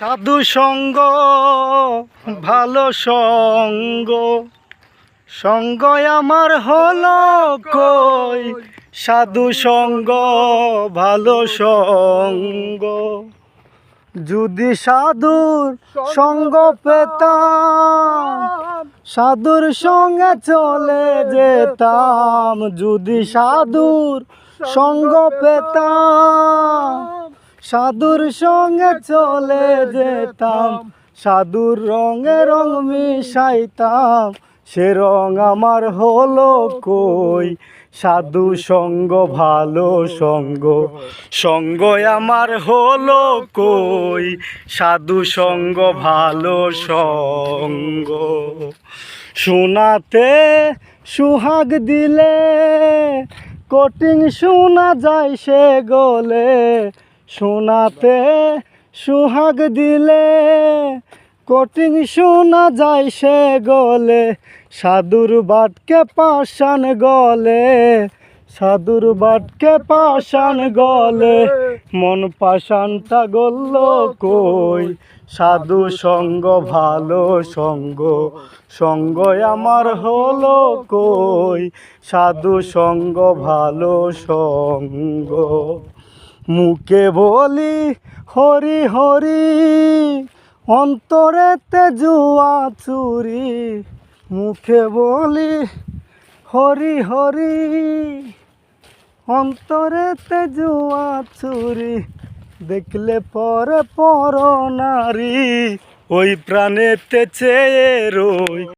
সাধু সঙ্গ ভালো সঙ্গ, সঙ্গ আমার হলো কই। সাধু সঙ্গ ভালো সঙ্গ, যদি সাধুর সঙ্গ পেতাম সাধুর সঙ্গে চলে যেতাম। যদি সাধুর সঙ্গ পেতাম সাধুর সঙ্গে চলে যেতাম। সাধুর রঙে রং মিশাইতাম, সে রং আমার হলো কই। সাধু সঙ্গ ভালো সঙ্গ, সঙ্গ আমার হলো কই। সাধু সঙ্গ ভালো সঙ্গ, শোনাতে সুহাগ দিলে কঠিন শোনা যায় সে গলে। শোনাতে সুহাগ দিলে কঠিন শোনা যায় সে গলে। সাধুর বাটকে পাষাণ গলে, সাধুর বাটকে পাষাণ গলে। মন পাষাণটা গলল কই। সাধু সঙ্গ ভালো সঙ্গ, সঙ্গ আমার হলো কই। সাধু সঙ্গ ভালো সঙ্গ, মুখে বলি হরি হরি অন্তরেতে জুয়া চুরি। মুখে বলি হরি হরি অন্তরেতে জুয়া চুরি। দেখলে পরে পর নারী ওই প্রাণেতে চেয়ে রই।